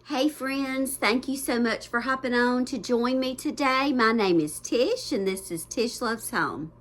Hey friends, thank you so much for hopping on to join me today. My name is Tish and this is Tish Loves Home.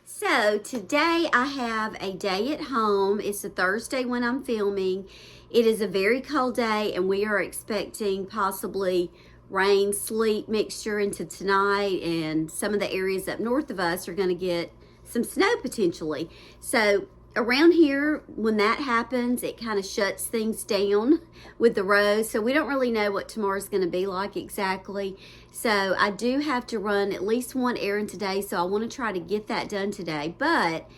So today I have a day at home. It's a Thursday when I'm filming. It is a very cold day and we are expecting possibly rain, sleet mixture into tonight, and some of the areas up north of us are going to get some snow potentially. So around here, when that happens, it kind of shuts things down with the roads. So we don't really know what tomorrow's going to be like exactly. So I do have to run at least one errand today. So I want to try to get that done today. But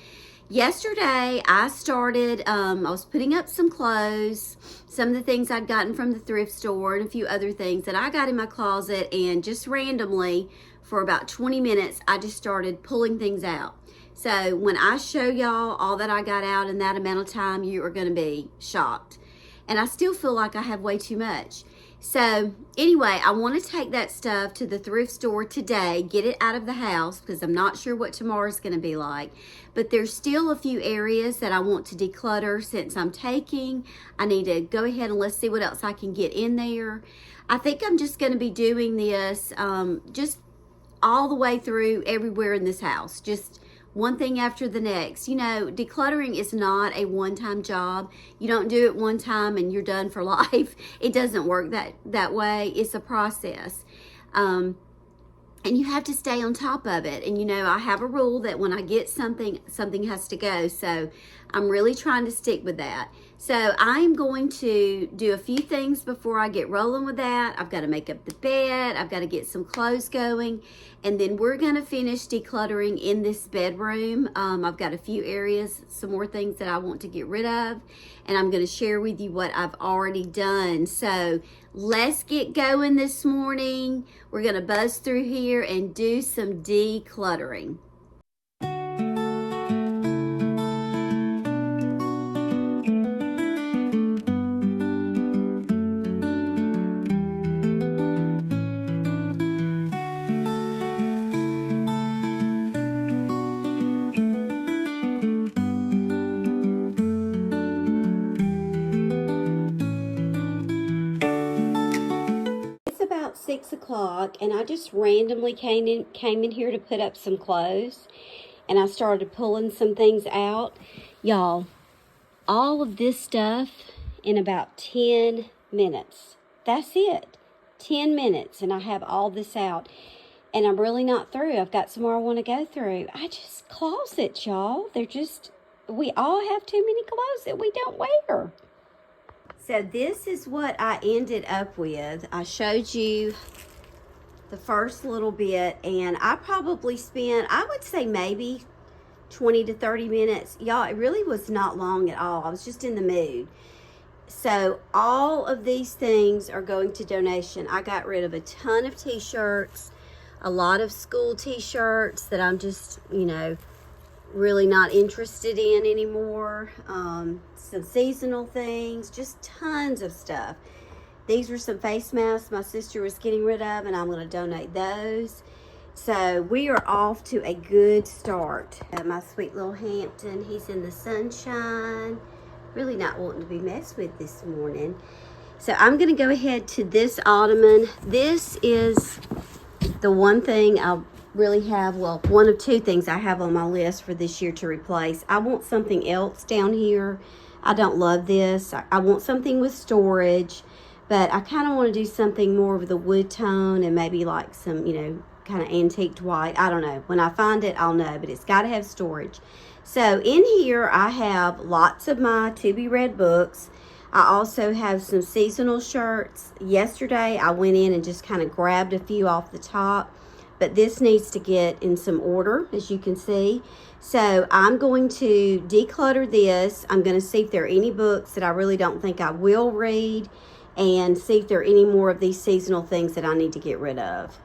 yesterday I started, I was putting up some clothes, some of the things I'd gotten from the thrift store and a few other things that I got in my closet, and just randomly for about 20 minutes, I just started pulling things out. So when I show y'all all that I got out in that amount of time, you are going to be shocked. And I still feel like I have way too much. So anyway, I want to take that stuff to the thrift store today, get it out of the house because I'm not sure what tomorrow's going to be like. But there's still a few areas that I want to declutter since I'm taking. I need to go ahead and let's see what else I can get in there. I think I'm just going to be doing this just all the way through everywhere in this house. Just one thing after the next. You know, decluttering is not a one-time job. You don't do it one time and you're done for life. It doesn't work that way. It's a process. And you have to stay on top of it. And you know, I have a rule that when I get something, something has to go. So I'm really trying to stick with that. So I'm going to do a few things before I get rolling with that. I've got to make up the bed. I've got to get some clothes going. And then we're going to finish decluttering in this bedroom. I've got a few areas, some more things that I want to get rid of. And I'm going to share with you what I've already done. So let's get going this morning. We're going to buzz through here and do some decluttering. About 6 o'clock and I just randomly came in here to put up some clothes, and I started pulling some things out. Y'all, all of this stuff in about 10 minutes. That's it. 10 minutes and I have all this out, and I'm really not through. I've got some more I want to go through. Closets, y'all. We all have too many clothes that we don't wear. So this is what I ended up with. I showed you the first little bit, and I probably spent, I would say maybe 20 to 30 minutes. Y'all, it really was not long at all. I was just in the mood. So all of these things are going to donation. I got rid of a ton of t-shirts, a lot of school t-shirts that I'm just, you know, really not interested in anymore. Some seasonal things, just tons of stuff. These were some face masks my sister was getting rid of, and I'm going to donate those. So we are off to a good start. My sweet little Hampton, he's in the sunshine, really not wanting to be messed with this morning. So I'm going to go ahead to this Ottoman. This is the one thing I really have, well, one of two things I have on my list for this year to replace. I want something else down here. I don't love this. I want something with storage, but I kind of want to do something more of the wood tone and maybe like some, you know, kind of antiqued white. I don't know. When I find it, I'll know, but it's got to have storage. So in here, I have lots of my to-be-read books. I also have some seasonal shirts. Yesterday, I went in and just kind of grabbed a few off the top, but this needs to get in some order, as you can see. So I'm going to declutter this. I'm going to see if there are any books that I really don't think I will read, and see if there are any more of these seasonal things that I need to get rid of.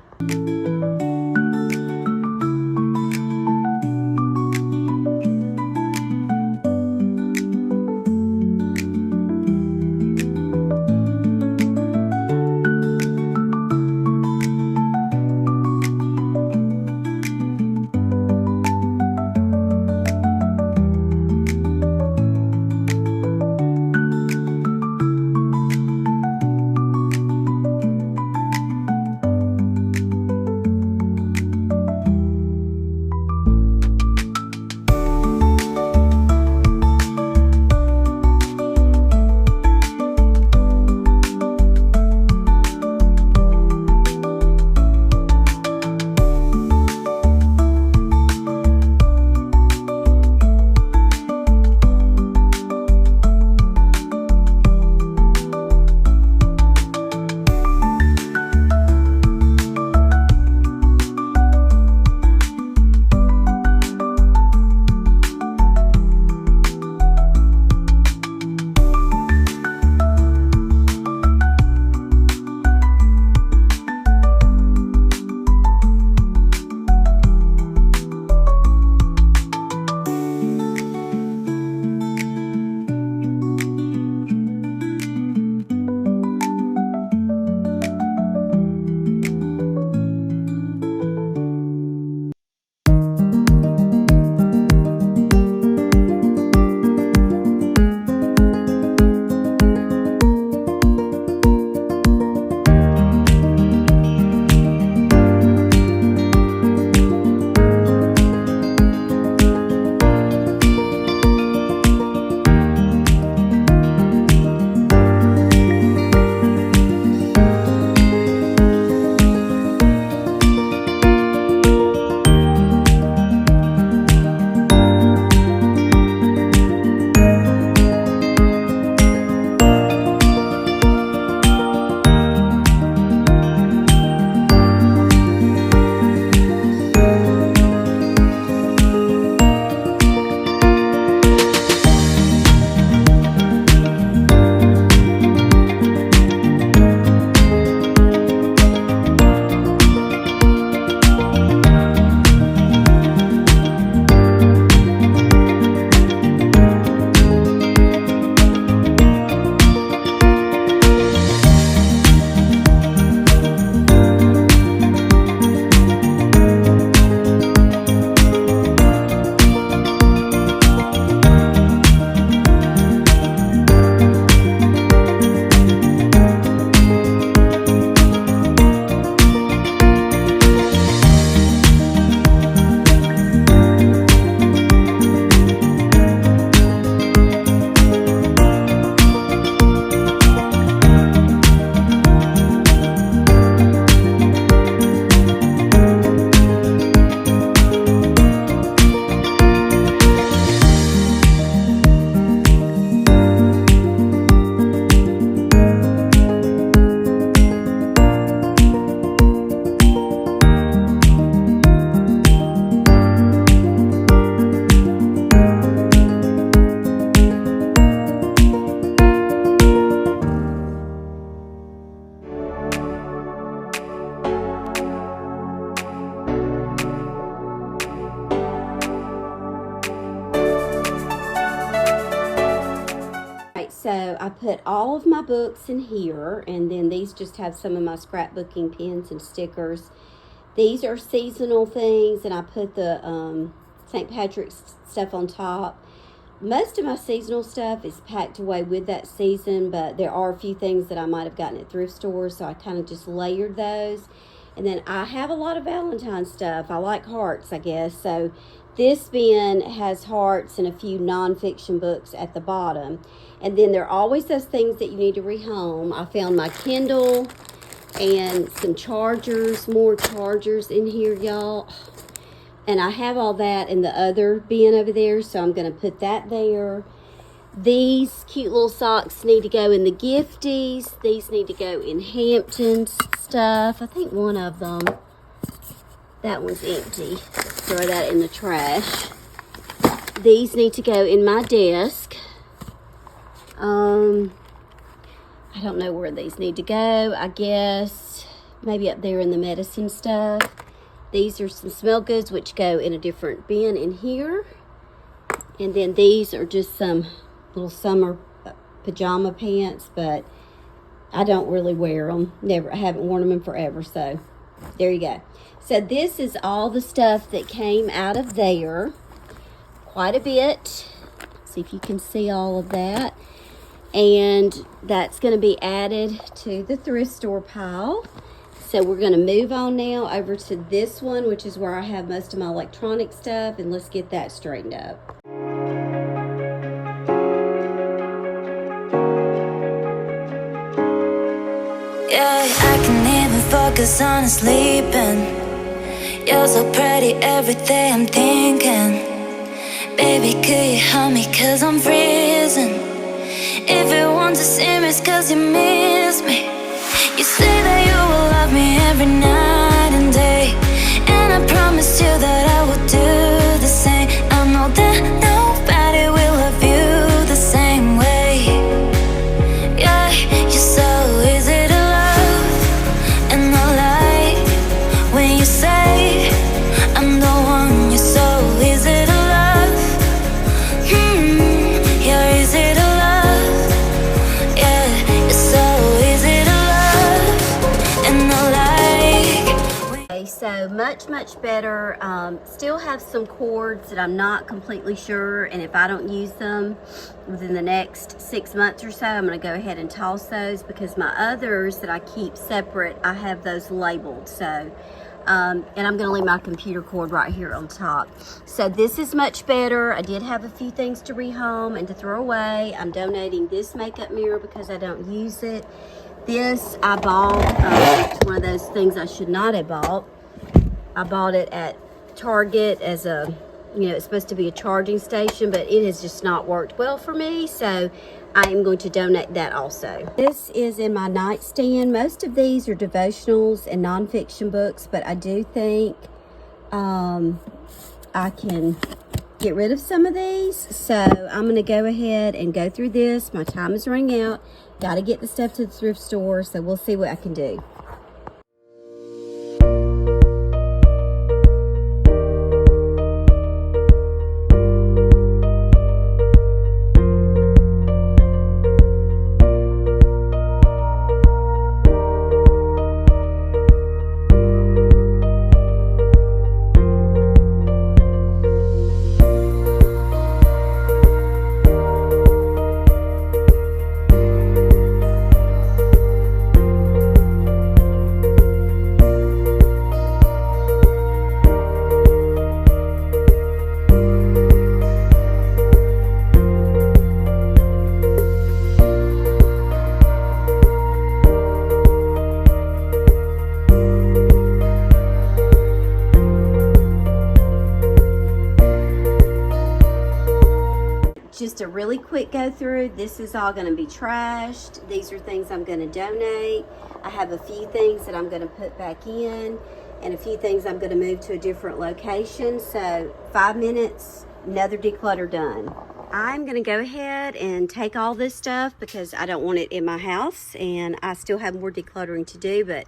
So I put all of my books in here, and then these just have some of my scrapbooking pens and stickers. These are seasonal things, and I put the St. Patrick's stuff on top. Most of my seasonal stuff is packed away with that season, but there are a few things that I might have gotten at thrift stores, so I kind of just layered those. And then I have a lot of Valentine stuff. I like hearts, I guess. So this bin has hearts and a few nonfiction books at the bottom. And then there are always those things that you need to rehome. I found my Kindle and some chargers, more chargers in here, y'all. And I have all that in the other bin over there, so I'm going to put that there. These cute little socks need to go in the gifties. These need to go in Hampton's stuff. I think one of them, that one's empty. Throw that in the trash. These need to go in my desk. I don't know where these need to go. I guess maybe up there in the medicine stuff. These are some smell goods, which go in a different bin in here. And then these are just some little summer pajama pants, but I don't really wear them. I haven't worn them in forever, so there you go. So this is all the stuff that came out of there. Quite a bit. See if you can see all of that. And that's going to be added to the thrift store pile. So we're going to move on now over to this one, which is where I have most of my electronic stuff, and let's get that straightened up. Yeah, I can even focus on sleeping. You're so pretty every day I'm thinking. Baby, could you help me, cause I'm freezing. If you want to see me, it's cause you miss me. You say that you will love me every night and day, and I promised you that I would do the same. I know that nobody will love you the same way. Yeah, you're so easy to love, and I like when you say I'm the one. You're so easy to love. You're easy to love. Yeah, you're so easy to love, and I like. Okay, so much better. Still have some cords that I'm not completely sure, and if I don't use them within the next 6 months or so, I'm going to go ahead and toss those, because my others that I keep separate, I have those labeled. So and I'm going to leave my computer cord right here on top. So this is much better. I did have a few things to rehome and to throw away. I'm donating this makeup mirror because I don't use it. This I bought, one of those things I should not have bought. I bought it at Target as a, it's supposed to be a charging station, but it has just not worked well for me, so I am going to donate that also. This is in my nightstand. Most of these are devotionals and nonfiction books, but I do think I can get rid of some of these, so I'm going to go ahead and go through this. My time is running out. Got to get the stuff to the thrift store, so we'll see what I can do. Just a really quick go through. This is all going to be trashed. These are things I'm going to donate. I have a few things that I'm going to put back in, and a few things I'm going to move to a different location. So 5 minutes, another declutter done. I'm going to go ahead and take all this stuff because I don't want it in my house, and I still have more decluttering to do, but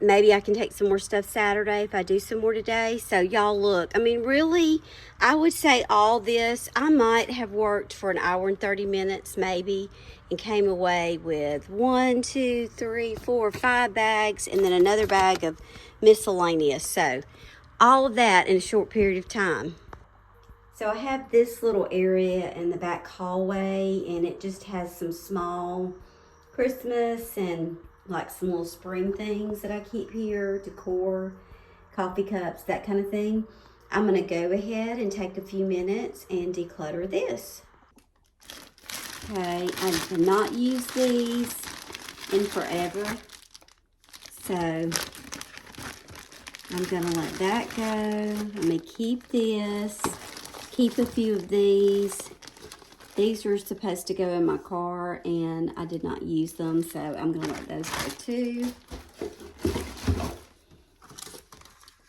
Maybe I can take some more stuff Saturday if I do some more today. So y'all look, I mean, really, I would say all this, I might have worked for an hour and 30 minutes maybe, and came away with 1, 2, 3, 4, 5 bags, and then another bag of miscellaneous. So all of that in a short period of time. So I have this little area in the back hallway, and it just has some small Christmas and like some little spring things that I keep here, decor, coffee cups, that kind of thing. I'm gonna go ahead and take a few minutes and declutter this. Okay, I have not used these in forever, so I'm gonna let that go. I'm gonna keep this, keep a few of these. These were supposed to go in my car, and I did not use them, so I'm going to let those go too.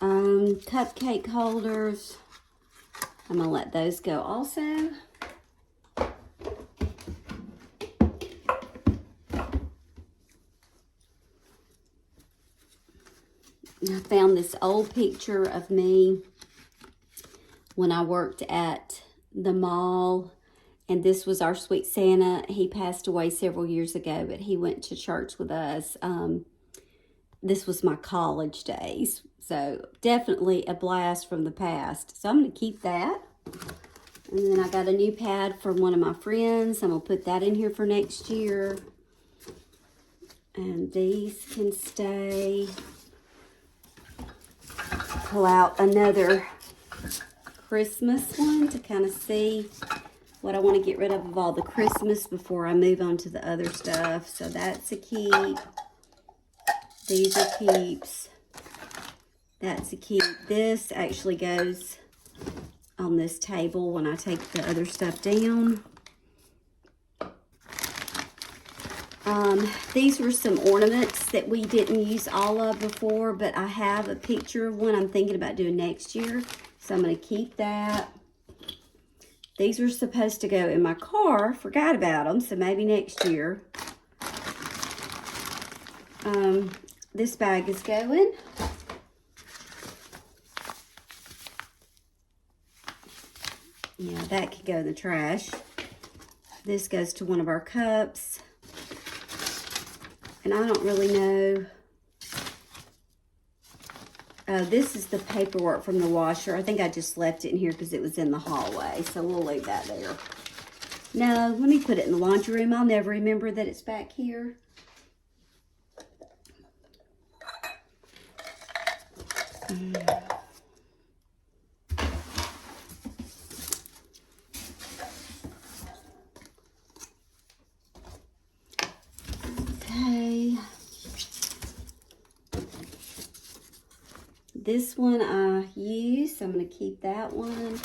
Cupcake holders, I'm going to let those go also. I found this old picture of me when I worked at the mall. And this was our sweet Santa. He passed away several years ago, but he went to church with us. This was my college days. So definitely a blast from the past. So I'm going to keep that. And then I got a new pad from one of my friends. I'm going to put that in here for next year. And these can stay. Pull out another Christmas one to kind of see what I want to get rid of all the Christmas before I move on to the other stuff. So that's a keep. These are keeps. That's a keep. This actually goes on this table when I take the other stuff down. These were some ornaments that we didn't use all of before, but I have a picture of one I'm thinking about doing next year. So I'm going to keep that. These were supposed to go in my car. Forgot about them, so maybe next year. This bag is going. Yeah, that could go in the trash. This goes to one of our cups. And I don't really know. This is the paperwork from the washer. I think I just left it in here because it was in the hallway. So we'll leave that there. No, let me put it in the laundry room. I'll never remember that it's back here. Okay. This one I used, so I'm going to keep that one.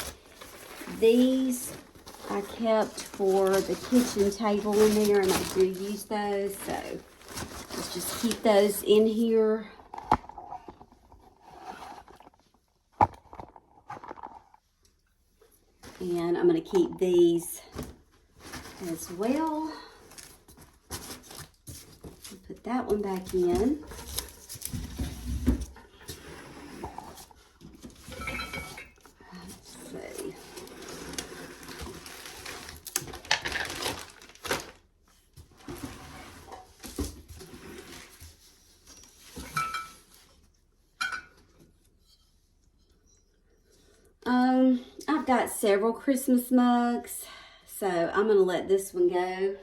These I kept for the kitchen table in there, and I do use those, so let's just keep those in here. And I'm going to keep these as well. Put that one back in. I've got several Christmas mugs, so I'm going to let this one go.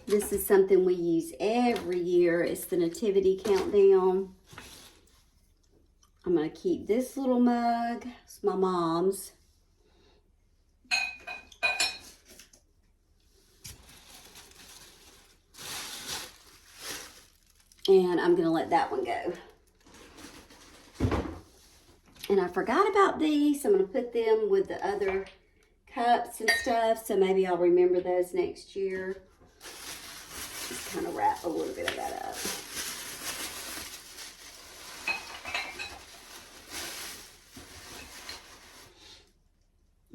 This is something we use every year. It's the Nativity Countdown. I'm going to keep this little mug. It's my mom's. And I'm going to let that one go. And I forgot about these. I'm going to put them with the other cups and stuff. So maybe I'll remember those next year. Just kind of wrap a little bit of that up.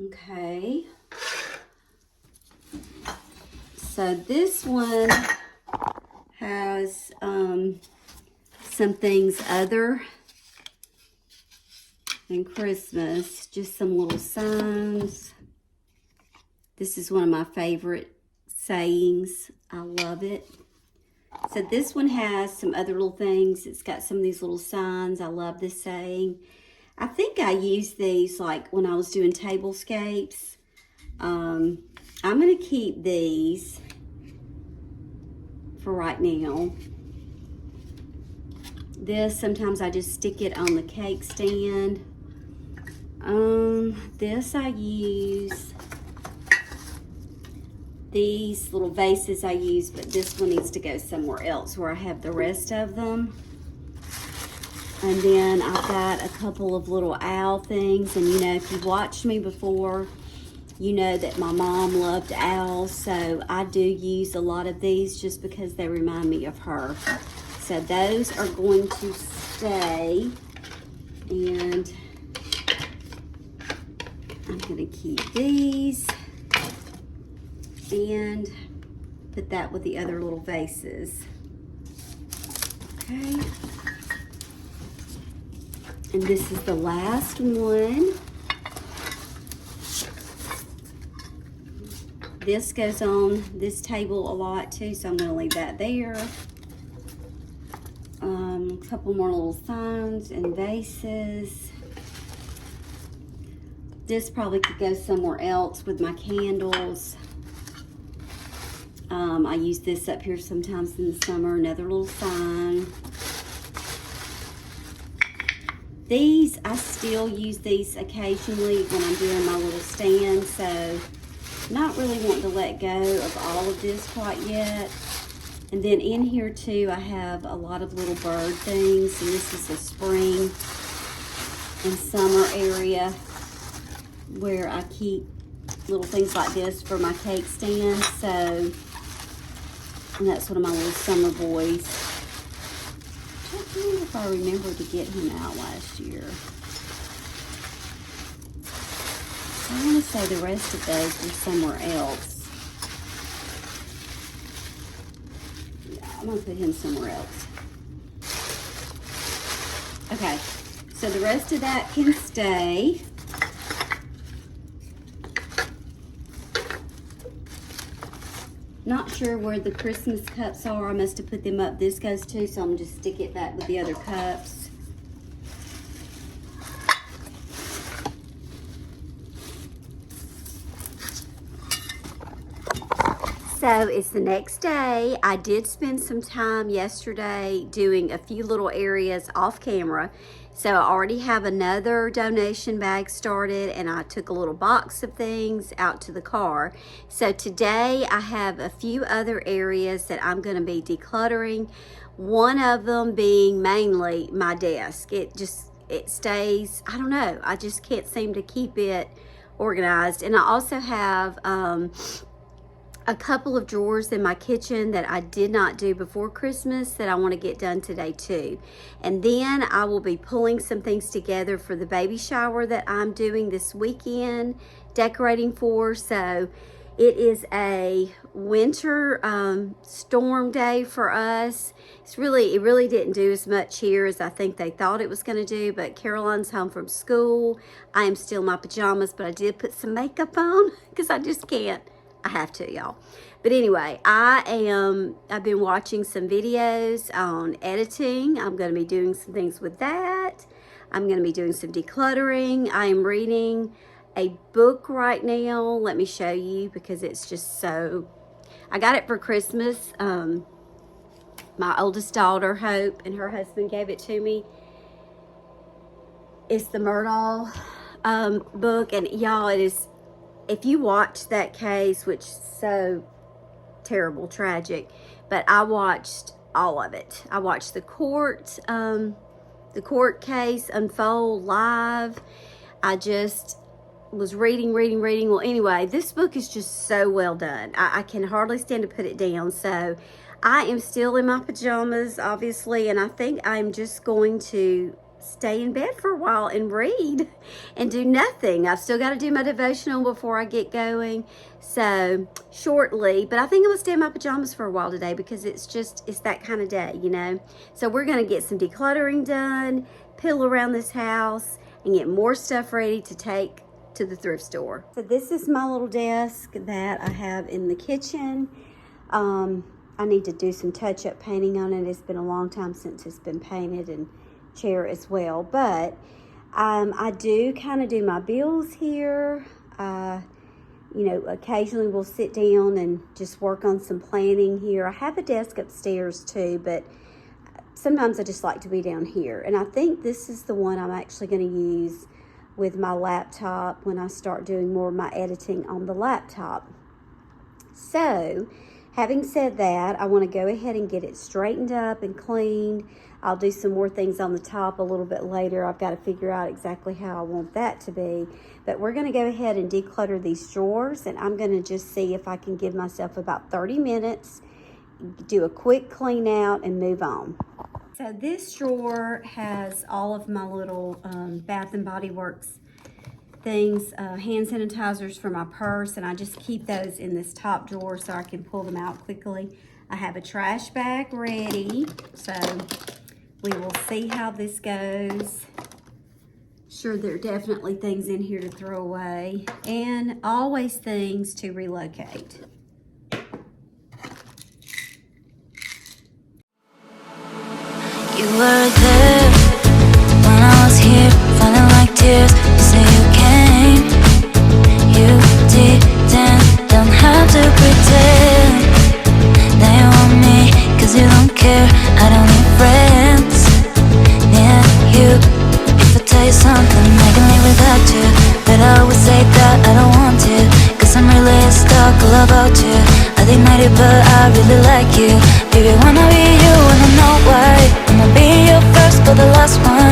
Okay. So this one has some things other than Christmas, just some little signs. This is one of my favorite sayings. I love it. So this one has some other little things. It's got some of these little signs. I love this saying. I think I used these like when I was doing tablescapes. I'm going to keep these for right now. This, sometimes I just stick it on the cake stand. This I use. These little vases I use, but this one needs to go somewhere else where I have the rest of them. And then I've got a couple of little owl things. And you know, if you've watched me before, you know that my mom loved owls. So I do use a lot of these just because they remind me of her. So those are going to stay. And I'm going to keep these. And put that with the other little vases. Okay. And this is the last one. This goes on this table a lot too, so I'm going to leave that there. A couple more little signs and vases. This probably could go somewhere else with my candles. I use this up here sometimes in the summer, another little sign. These, I still use these occasionally when I'm doing my little stand, so not really wanting to let go of all of this quite yet. And then in here too, I have a lot of little bird things, and this is a spring and summer area where I keep little things like this for my cake stand. So, and that's one of my little summer boys. I don't know if I remember to get him out last year. I want to say the rest of those were somewhere else. Yeah, I'm going to put him somewhere else. Okay, so the rest of that can stay. Not sure where the Christmas cups are. I must have put them up. This goes too, so I'm just stick it back with the other cups. So it's the next day. I did spend some time yesterday doing a few little areas off camera. So I already have another donation bag started, and I took a little box of things out to the car. So today I have a few other areas that I'm going to be decluttering. One of them being mainly my desk. It stays, I don't know, I just can't seem to keep it organized. And I also have a couple of drawers in my kitchen that I did not do before Christmas that I want to get done today too. And then I will be pulling some things together for the baby shower that I'm doing this weekend, decorating for. So it is a winter storm day for us. It really didn't do as much here as I think they thought it was going to do, but Caroline's home from school. I am still in my pajamas, but I did put some makeup on because I just can't. I have to, y'all. But anyway, I've been watching some videos on editing. I'm going to be doing some things with that. I'm going to be doing some decluttering. I am reading a book right now. Let me show you because it's just so... I got it for Christmas. My oldest daughter, Hope, and her husband gave it to me. It's the Murdahl book. And y'all, it is... If you watch that case, which is so terrible, tragic, but I watched all of it. I watched the court case unfold live. I just was reading. Well, anyway, this book is just so well done. I can hardly stand to put it down. So I am still in my pajamas, obviously, and I think I'm just going to stay in bed for a while and read and do nothing. I've still got to do my devotional before I get going. So shortly, but I think I'm gonna stay in my pajamas for a while today because it's that kind of day, you know. So we're gonna get some decluttering done, pill around this house, and get more stuff ready to take to the thrift store. So this is my little desk that I have in the kitchen. I need to do some touch-up painting on it. It's been a long time since it's been painted, and chair as well. But I do kind of do my bills here. You know, occasionally we'll sit down and just work on some planning here. I have a desk upstairs too, but sometimes I just like to be down here. And I think this is the one I'm actually going to use with my laptop when I start doing more of my editing on the laptop. So, having said that, I want to go ahead and get it straightened up and cleaned. I'll do some more things on the top a little bit later. I've got to figure out exactly how I want that to be. But we're going to go ahead and declutter these drawers, and I'm going to just see if I can give myself about 30 minutes, do a quick clean out, and move on. So this drawer has all of my little Bath and Body Works things, hand sanitizers for my purse, and I just keep those in this top drawer so I can pull them out quickly. I have a trash bag ready, so we will see how this goes. Sure, there are definitely things in here to throw away, and always things to relocate. You were there when I was here, falling like tears. You say you came, you didn't, don't have to pretend that you want me, cause you don't care. I don't need friends near you. If I tell you something, I can live without you, but I always say that I don't want to, cause I'm really stuck all about you. I think mighty, but I really like you. Baby, wanna be you, wanna know why. I'ma be your first but the last one.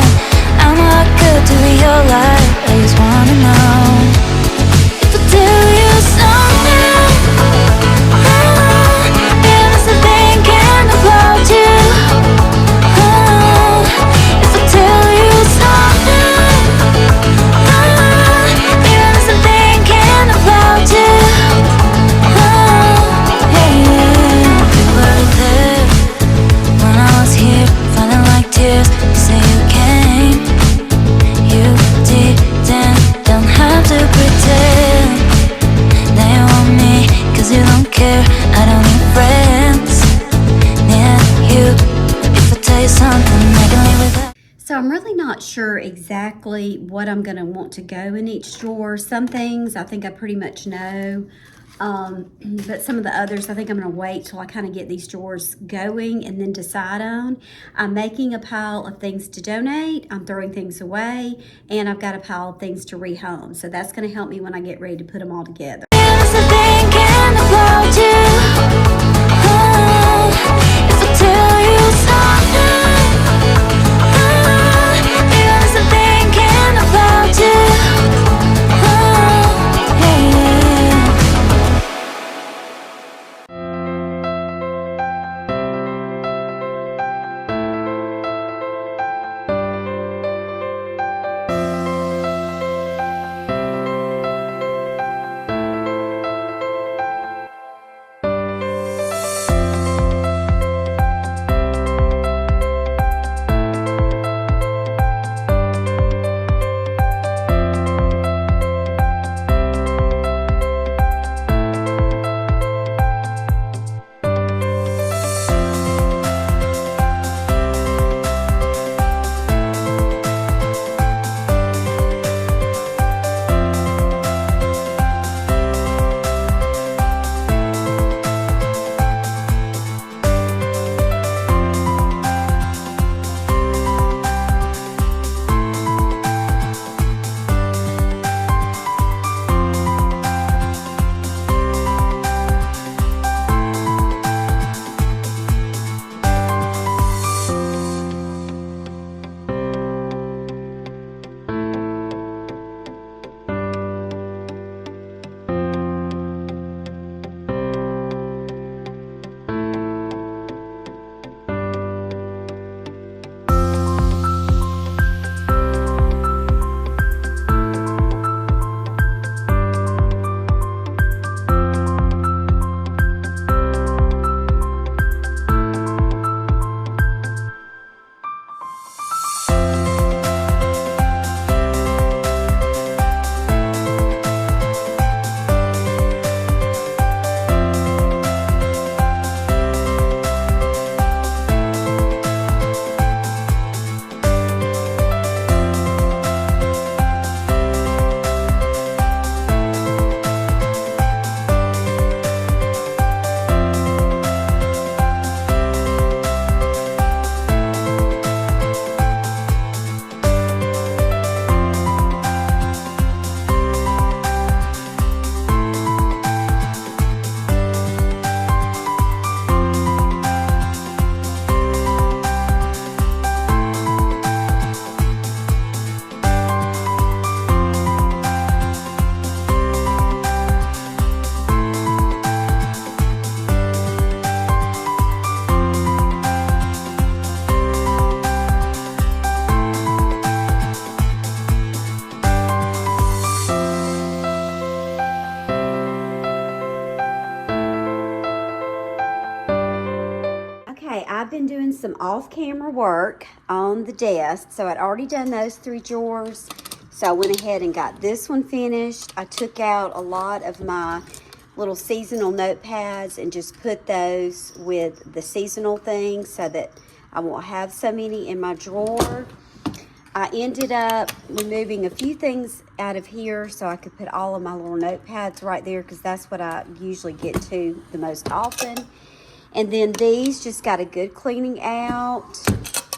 I'm not good to be your life, I just wanna know if I tell you something. There is a thinking about you. If I tell you something, there is a thinking about you. You were there when I was here, falling like tears. You say you came, you didn't, don't have to pretend that you want me, cause you don't care. I don't need friends near you. If I tell you something, I can live with that. So I'm really not sure exactly what I'm gonna want to go in each drawer. Some things I think I pretty much know. But some of the others, I think I'm gonna wait till I kind of get these drawers going and then decide on. I'm making a pile of things to donate, I'm throwing things away, and I've got a pile of things to rehome. So that's gonna help me when I get ready to put them all together. There's a thinking about you. If I tell you something, there's a thinking about you. Yeah. 'Cause I don't wanna be your first but the last one. I'm not good to be your life, I just wanna know if I tell you something. There is a thinking about you. If I tell you something, there's a thinking about you. Yeah. 'Cause I don't wanna be your first but the last one. I'm not good to be your life, I just wanna know if I tell you something. There is a thinking about you. If I tell you something, there's a thinking about you. Yeah. been doing some off-camera work on the desk. So I'd already done those 3 drawers. So I went ahead and got this one finished. I took out a lot of my little seasonal notepads and just put those with the seasonal things so that I won't have so many in my drawer. I ended up removing a few things out of here so I could put all of my little notepads right there, because that's what I usually get to the most often. And then these just got a good cleaning out.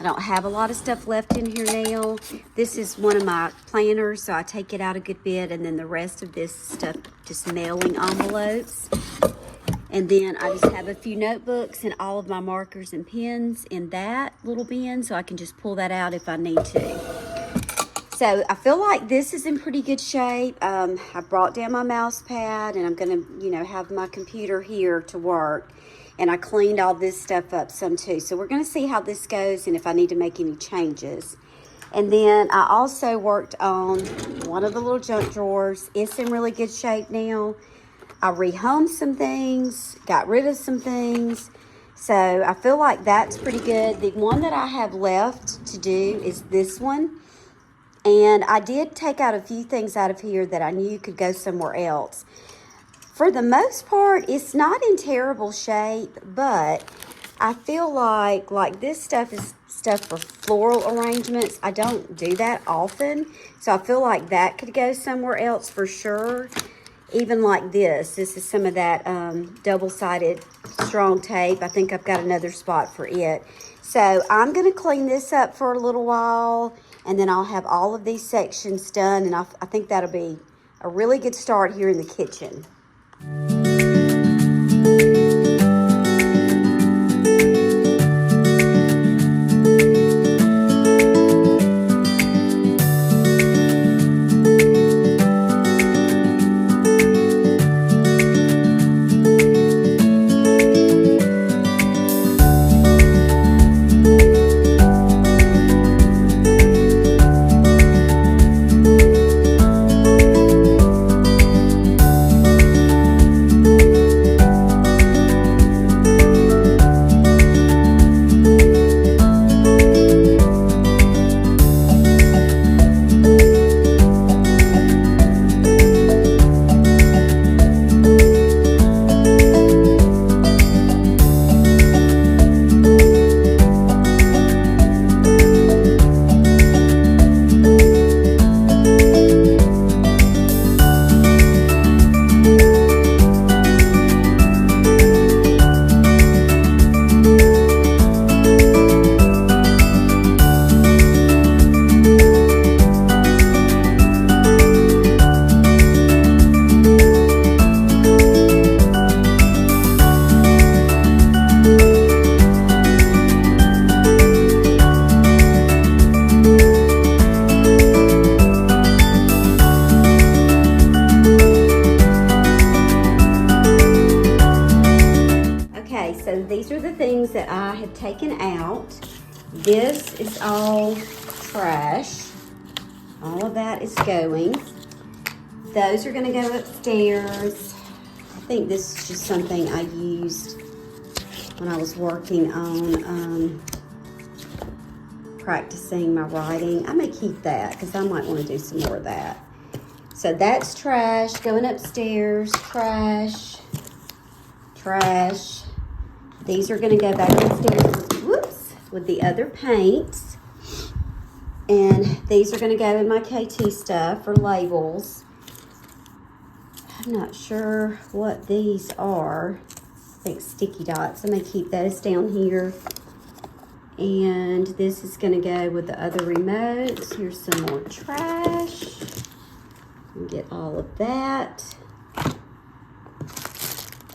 I don't have a lot of stuff left in here now. This is one of my planners, so I take it out a good bit, and then the rest of this stuff, just mailing envelopes. And then I just have a few notebooks and all of my markers and pens in that little bin, so I can just pull that out if I need to. So I feel like this is in pretty good shape. I brought down my mouse pad, and I'm gonna, have my computer here to work. And I cleaned all this stuff up some too. So we're gonna see how this goes and if I need to make any changes. And then I also worked on one of the little junk drawers. It's in really good shape now. I rehomed some things, got rid of some things. So I feel like that's pretty good. The one that I have left to do is this one. And I did take out a few things out of here that I knew could go somewhere else. For the most part, it's not in terrible shape, but I feel like this stuff is stuff for floral arrangements. I don't do that often, so I feel like that could go somewhere else for sure. Even like this is some of that double-sided strong tape. I think I've got another spot for it. So I'm gonna clean this up for a little while, and then I'll have all of these sections done, and I think that'll be a really good start here in the kitchen. So these are the things that I have taken out. This is all trash. All of that is going. Those are gonna go upstairs. I think this is just something I used when I was working on practicing my writing. I may keep that because I might want to do some more of that. So that's trash going upstairs. Trash. Trash. These are going to go back upstairs, whoops, with the other paints. And these are going to go in my KT stuff for labels. I'm not sure what these are. I think sticky dots. I'm going to keep those down here. And this is going to go with the other remotes. Here's some more trash. Get all of that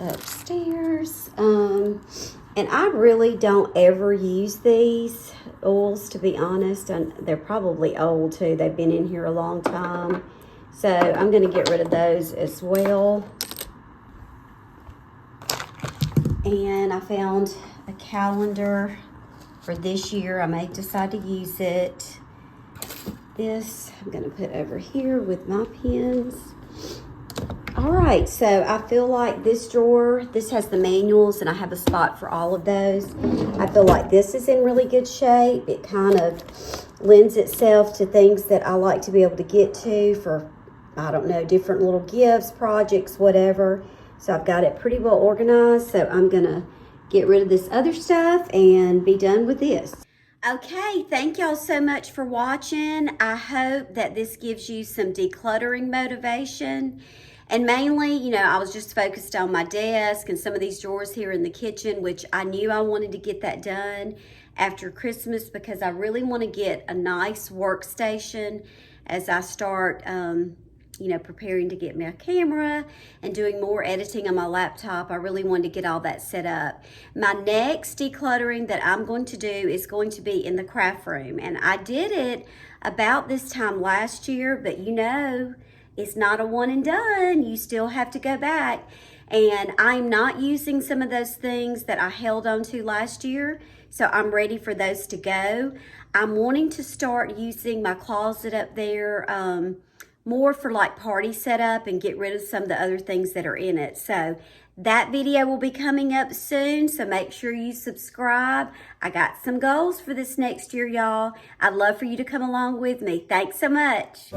upstairs. And I really don't ever use these oils, to be honest, and they're probably old too. They've been in here a long time, so I'm going to get rid of those as well. And I found a calendar for this year. I may decide to use it. This I'm going to put over here with my pens. I All right, so I feel like this drawer, this has the manuals and I have a spot for all of those. I feel like this is in really good shape. It kind of lends itself to things that I like to be able to get to for, I don't know, different little gifts, projects, whatever. So I've got it pretty well organized. So I'm gonna get rid of this other stuff and be done with this. Okay, thank y'all so much for watching. I hope that this gives you some decluttering motivation. And mainly, you know, I was just focused on my desk and some of these drawers here in the kitchen, which I knew I wanted to get that done after Christmas because I really want to get a nice workstation as I start, you know, preparing to get my camera and doing more editing on my laptop. I really wanted to get all that set up. My next decluttering that I'm going to do is going to be in the craft room. And I did it about this time last year, but you know, it's not a one and done. You still have to go back. And I'm not using some of those things that I held on to last year. So I'm ready for those to go. I'm wanting to start using my closet up there, more for like party setup and get rid of some of the other things that are in it. So that video will be coming up soon, so make sure you subscribe. I got some goals for this next year, y'all. I'd love for you to come along with me. Thanks so much.